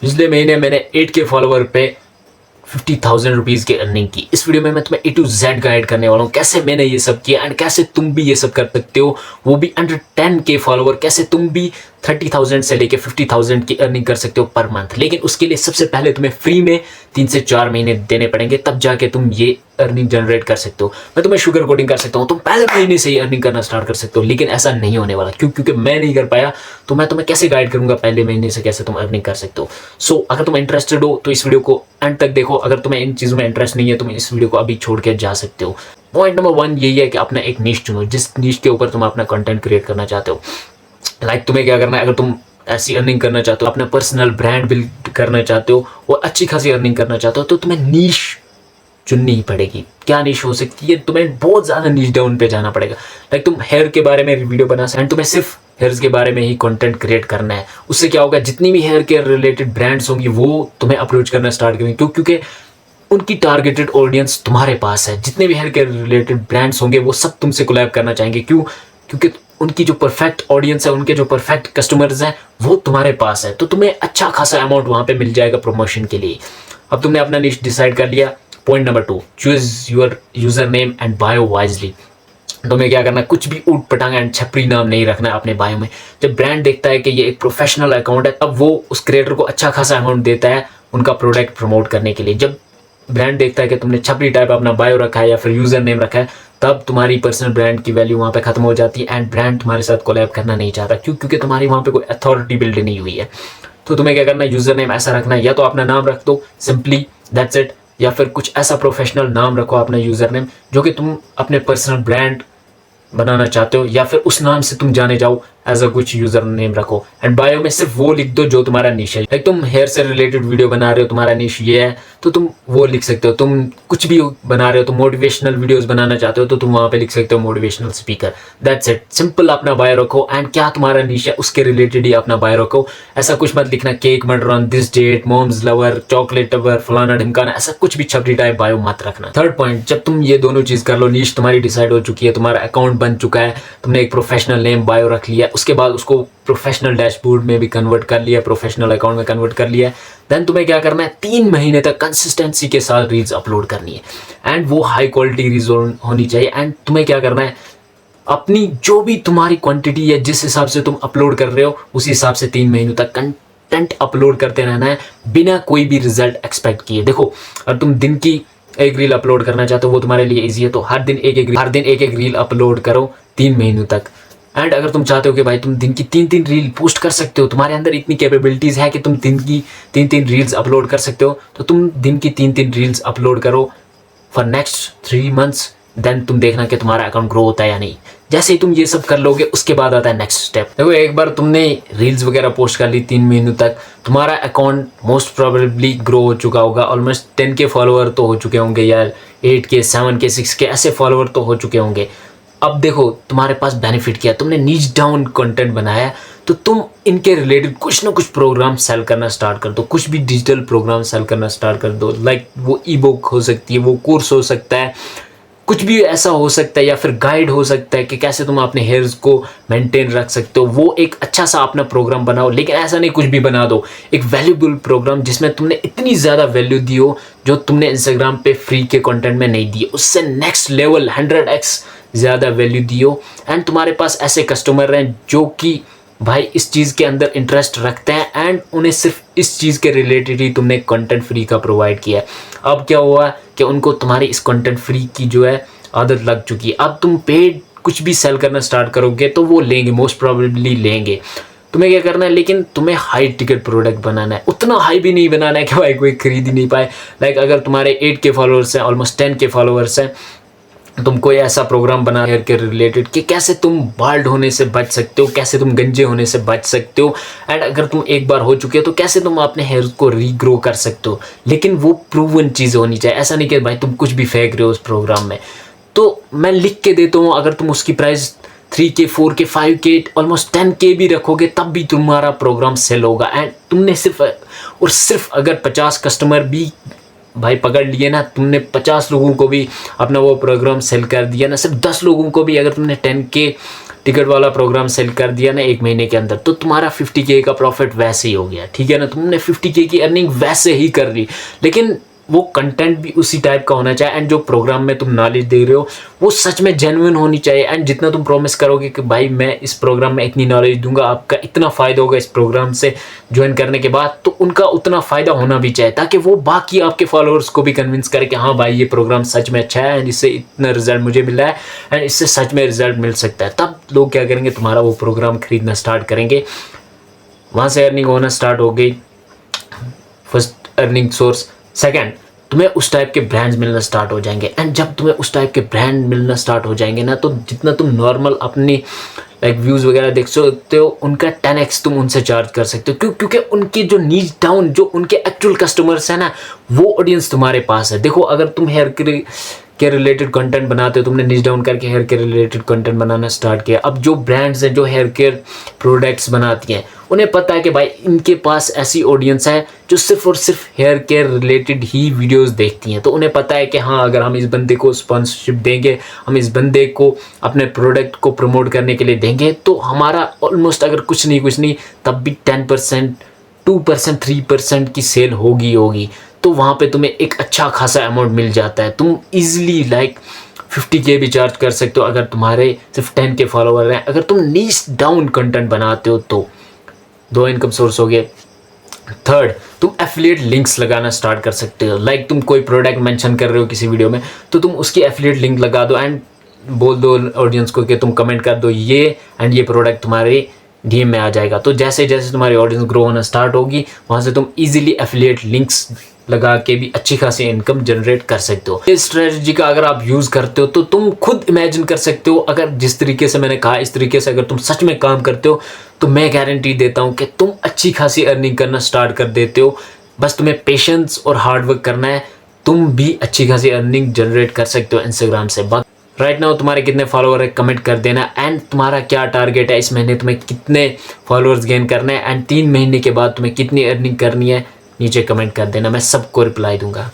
पिछले महीने मैंने 8K फॉलोवर पे 50,000 रुपीज़ की अर्निंग की। इस वीडियो में मैं तुम्हें A to Z गाइड करने वाला हूँ, कैसे मैंने ये सब किया एंड कैसे तुम भी ये सब कर सकते हो, वो भी अंडर 10K फॉलोवर। कैसे तुम भी 30,000 से लेके 50,000 की अर्निंग कर सकते हो पर मंथ। लेकिन उसके लिए सबसे पहले तुम्हें फ्री में 3 से 4 महीने देने पड़ेंगे, तब जाके तुम ये अर्निंग जनरेट कर सकते हो। मैं तुम्हें शुगर कोटिंग कर सकता हूँ, तुम पहले महीने से ही अर्निंग करना स्टार्ट कर सकते हो, लेकिन ऐसा नहीं होने वाला। क्योंकि मैं नहीं कर पाया, तो मैं तुम्हें कैसे गाइड करूंगा पहले महीने से कैसे तुम अर्निंग कर सकते हो। सो अगर तुम इंटरेस्टेड हो तो इस वीडियो को एंड तक देखो। अगर तुम्हें इन चीज़ों में इंटरेस्ट नहीं है, तुम इस वीडियो को अभी छोड़ के जा सकते हो। पॉइंट नंबर 1 यही है कि अपना एक नीश चुनो, जिस नीश के ऊपर तुम अपना कंटेंट क्रिएट करना चाहते हो। लाइक तुम्हें क्या करना है, अगर तुम ऐसी अर्निंग करना चाहते हो, अपना पर्सनल ब्रांड बिल्ड करना चाहते हो और अच्छी खासी अर्निंग करना चाहते हो, तो तुम्हें नीश चुननी ही पड़ेगी। क्या नीश हो सकती है? तुम्हें बहुत ज़्यादा नीश डाउन पे जाना पड़ेगा। लाइक तुम हेयर के बारे में वीडियो बना सकते, एंड तुम्हें सिर्फ हेयर्स के बारे में ही कंटेंट क्रिएट करना है। उससे क्या होगा, जितनी भी हेयर केयर रिलेटेड ब्रांड्स होंगी वो तुम्हें अप्रोच करना स्टार्ट करेंगे, क्योंकि उनकी टारगेटेड ऑडियंस तुम्हारे पास है। जितने भी हेयर केयर रिलेटेड ब्रांड्स होंगे वो सब तुमसे कोलैब करना चाहेंगे। क्यों? क्योंकि उनकी जो परफेक्ट ऑडियंस है, उनके जो परफेक्ट कस्टमर्स हैं, वो तुम्हारे पास है। तो तुम्हें अच्छा खासा अमाउंट वहाँ पे मिल जाएगा प्रमोशन के लिए। अब तुमने अपना निश डिसाइड कर लिया। Point number 2, choose your user name and bio wisely. तुम्हें क्या करना है, कुछ भी ऊट पटांग एंड छपरी नाम नहीं रखना है अपने बायो में। जब ब्रांड देखता है कि ये एक प्रोफेशनल अकाउंट है, तब वो उस क्रिएटर को अच्छा खासा अमाउंट देता है उनका प्रोडक्ट प्रमोट करने के लिए। जब ब्रांड देखता है कि तुमने छपरी टाइप अपना बायो रखा है या फिर यूजर नेम रखा है, तब तुम्हारी पर्सनल ब्रांड की वैल्यू वहाँ पे खत्म हो जाती है एंड ब्रांड तुम्हारे साथ कोलैब करना नहीं चाहता। क्यों? क्योंकि तुम्हारी वहाँ पे कोई अथॉरिटी बिल्ड नहीं हुई है। तो तुम्हें क्या करना है, यूजर नेम ऐसा रखना है, या तो अपना नाम रख दो सिंपली, दैट्स इट, या फिर कुछ ऐसा प्रोफेशनल नाम रखो अपना यूजर नेम जो कि तुम अपने पर्सनल ब्रांड बनाना चाहते हो, या फिर उस नाम से तुम जाने जाओ एज अ कुछ यूजर नेम रखो। एंड बायो में सिर्फ वो लिख दो जो तुम्हारा निश है। लाइक तुम हेयर से रिलेटेड वीडियो बना रहे हो, तुम्हारा निश ये है, तो तुम वो लिख सकते हो। तुम कुछ भी बना रहे हो, तुम मोटिवेशनल वीडियोस बनाना चाहते हो, तो तुम वहाँ पे लिख सकते हो motivational speaker. That's it, simple अपना बायो रखो एंड क्या तुम्हारा निश है उसके रिलेटेड ही अपना बायो रखो। ऐसा कुछ मत लिखना cake murder on this date, mom's lover, chocolate lover, फलाना ढिमकाना, ऐसा कुछ भी छपरी टाइप बायो मत रखना। थर्ड पॉइंट, जब तुम ये दोनों चीज कर लो, निश तुम्हारी डिसाइड हो चुकी है, तुम्हारा अकाउंट बन चुका है, तुमने एक प्रोफेशनल नेम बायो रख लिया, उसके बाद उसको प्रोफेशनल डैशबोर्ड में भी कन्वर्ट कर लिया, प्रोफेशनल अकाउंट में कन्वर्ट कर लिया, देन तुम्हें क्या करना है, 3 महीने तक कंसिस्टेंसी के साथ रील्स अपलोड करनी है एंड वो हाई क्वालिटी रील्स होनी चाहिए। एंड तुम्हें क्या करना है, अपनी जो भी तुम्हारी क्वांटिटी है, जिस हिसाब से तुम अपलोड कर रहे हो, उसी हिसाब से 3 महीनों तक कंटेंट अपलोड करते रहना है बिना कोई भी रिजल्ट एक्सपेक्ट किए। देखो, अगर तुम दिन की एक रील अपलोड करना चाहते हो, वो तुम्हारे लिए इजी है, तो हर दिन एक एक रील अपलोड करो 3 महीनों तक। एंड अगर तुम चाहते हो कि भाई तुम दिन की 3 रील पोस्ट कर सकते हो, तुम्हारे अंदर इतनी कैपेबिलिटीज है कि तुम दिन की 3 रील्स अपलोड कर सकते हो, तो तुम दिन की 3 रील्स अपलोड करो फॉर नेक्स्ट 3 मंथ्स। देन तुम देखना कि तुम्हारा अकाउंट ग्रो होता है या नहीं। जैसे ही तुम ये सब कर लोगे, उसके बाद आता है नेक्स्ट स्टेप। देखो, एक बार तुमने रील्स वगैरह पोस्ट कर ली 3 महीनों तक, तुम्हारा अकाउंट मोस्ट प्रोबेबली ग्रो हो चुका होगा। ऑलमोस्ट 10K फॉलोअर तो हो चुके होंगे यार, 8K, 7K, 6K ऐसे फॉलोअर तो हो चुके होंगे। अब देखो, तुम्हारे पास बेनिफिट क्या, तुमने नीच डाउन कंटेंट बनाया, तो तुम इनके रिलेटेड कुछ ना कुछ प्रोग्राम सेल करना स्टार्ट कर दो। कुछ भी डिजिटल प्रोग्राम सेल करना स्टार्ट कर दो। लाइक वो ई बुक हो सकती है, वो कोर्स हो सकता है, कुछ भी ऐसा हो सकता है, या फिर गाइड हो सकता है कि कैसे तुम अपने हेयर्स को मेंटेन रख सकते हो। वो एक अच्छा सा अपना प्रोग्राम बनाओ, लेकिन ऐसा नहीं कुछ भी बना दो। एक वैल्यूबल प्रोग्राम जिसमें तुमने इतनी ज़्यादा वैल्यू दी हो जो तुमने इंस्टाग्राम पे फ्री के कंटेंट में नहीं दी, उससे नेक्स्ट लेवल 100x ज़्यादा वैल्यू दी हो। एंड तुम्हारे पास ऐसे कस्टमर हैं जो कि भाई इस चीज़ के अंदर इंटरेस्ट रखते हैं एंड उन्हें सिर्फ इस चीज़ के रिलेटेड ही तुमने कंटेंट फ्री का प्रोवाइड किया है। अब क्या हुआ कि उनको तुम्हारी इस कंटेंट फ्री की जो है आदत लग चुकी है। अब तुम पेड कुछ भी सेल करना स्टार्ट करोगे तो वो लेंगे, मोस्ट प्रोबेबली लेंगे। तुम्हें क्या करना है, लेकिन तुम्हें हाई टिकट प्रोडक्ट बनाना है। उतना हाई भी नहीं बनाना है कि भाई कोई खरीद ही नहीं पाए। लाइक अगर तुम्हारे 8K फॉलोअर्स हैं, ऑलमोस्ट 10K फॉलोअर्स हैं, तुम कोई ऐसा प्रोग्राम बना हेयर के रिलेटेड कि कैसे तुम बाल्ड होने से बच सकते हो, कैसे तुम गंजे होने से बच सकते हो, एंड अगर तुम एक बार हो चुके हो तो कैसे तुम अपने हेयर को रीग्रो कर सकते हो। लेकिन वो प्रूवन चीज़ होनी चाहिए, ऐसा नहीं कि भाई तुम कुछ भी फेंक रहे हो उस प्रोग्राम में। तो मैं लिख के देता हूँ, अगर तुम उसकी price 3K, 4K, 5K, almost 10K भी रखोगे, तब भी तुम्हारा प्रोग्राम सेल होगा। एंड तुमने सिर्फ अगर 50 कस्टमर भी भाई पकड़ लिए ना, तुमने 50 लोगों को भी अपना वो प्रोग्राम सेल कर दिया ना, सिर्फ 10 लोगों को भी अगर तुमने टिकट वाला प्रोग्राम सेल कर दिया ना 1 महीने के अंदर, तो तुम्हारा 50K का प्रॉफिट वैसे ही हो गया, ठीक है ना। तुमने 50K की अर्निंग वैसे ही कर ली, लेकिन वो कंटेंट भी उसी टाइप का होना चाहिए, एंड जो प्रोग्राम में तुम नॉलेज दे रहे हो वो सच में जेन्युइन होनी चाहिए। एंड जितना तुम प्रॉमिस करोगे कि भाई मैं इस प्रोग्राम में इतनी नॉलेज दूंगा, आपका इतना फ़ायदा होगा इस प्रोग्राम से ज्वाइन करने के बाद, तो उनका उतना फ़ायदा होना भी चाहिए, ताकि वो बाकी आपके फॉलोअर्स को भी कन्विंस करे कि हाँ भाई ये प्रोग्राम सच में अच्छा है एंड इससे इतना रिजल्ट मुझे मिला है एंड इससे सच में रिजल्ट मिल सकता है। तब लोग क्या करेंगे, तुम्हारा वो प्रोग्राम खरीदना स्टार्ट करेंगे, वहाँ से अर्निंग होना स्टार्ट हो गई, फर्स्ट अर्निंग सोर्स। सेकेंड, तुम्हें उस टाइप के ब्रांड्स मिलना स्टार्ट हो जाएंगे, एंड जब तुम्हें उस टाइप के ब्रांड मिलना स्टार्ट हो जाएंगे ना, तो जितना तुम नॉर्मल अपनी लाइक व्यूज़ वगैरह देख सकते हो, उनका 10x तुम उनसे चार्ज कर सकते हो। क्योंकि उनकी जो नीच डाउन, जो उनके एक्चुअल कस्टमर्स हैं ना, वो ऑडियंस तुम्हारे पास है। देखो, अगर तुम हेयर के रिलेटेड कंटेंट बनाते हो, तुमने नीच डाउन करके हेयर के रिलेटेड कंटेंट बनाना स्टार्ट किया, अब जो ब्रांड्स हैं जो हेयर केयर प्रोडक्ट्स बनाती हैं, उन्हें पता है कि भाई इनके पास ऐसी ऑडियंस है जो सिर्फ और सिर्फ हेयर केयर रिलेटेड ही वीडियोस देखती हैं। तो उन्हें पता है कि हाँ, अगर हम इस बंदे को स्पॉन्सरशिप देंगे, हम इस बंदे को अपने प्रोडक्ट को प्रमोट करने के लिए देंगे, तो हमारा ऑलमोस्ट अगर कुछ नहीं तब भी 10%, 2%, 3% की सेल होगी। तो वहाँ पे तुम्हें एक अच्छा खासा अमाउंट मिल जाता है। तुम इजीली लाइक 50K भी चार्ज कर सकते हो अगर तुम्हारे सिर्फ 10K फॉलोवर हैं। अगर तुम नीच डाउन कंटेंट बनाते हो तो 2 इनकम सोर्स हो गए। थर्ड, तुम एफिलिएट लिंक्स लगाना स्टार्ट कर सकते हो। लाइक तुम कोई प्रोडक्ट मेंशन कर रहे हो किसी वीडियो में, तो तुम उसकी एफिलिएट लिंक लगा दो एंड बोल दो ऑडियंस को कि तुम कमेंट कर दो ये एंड ये प्रोडक्ट तुम्हारे डीएम में आ जाएगा। तो जैसे जैसे तुम्हारी ऑडियंस ग्रो होना स्टार्ट होगी, वहाँ से तुम इजीली एफिलिएट लिंक्स लगा के भी अच्छी खासी इनकम जनरेट कर सकते हो। इस स्ट्रेटजी का अगर आप यूज़ करते हो तो तुम खुद इमेजिन कर सकते हो, अगर जिस तरीके से मैंने कहा इस तरीके से अगर तुम सच में काम करते हो, तो मैं गारंटी देता हूँ कि तुम अच्छी खासी अर्निंग करना स्टार्ट कर देते हो। बस तुम्हें पेशेंस और हार्डवर्क करना है, तुम भी अच्छी खासी अर्निंग जनरेट कर सकते हो इंस्टाग्राम से। राइट नाउ तुम्हारे कितने फॉलोअर है कमेंट कर देना, एंड तुम्हारा क्या टारगेट है, इस महीने तुम्हें कितने फॉलोअर्स गेन करने हैं एंड 3 महीने के बाद तुम्हें कितनी अर्निंग करनी है, नीचे कमेंट कर देना, मैं सबको रिप्लाई दूंगा।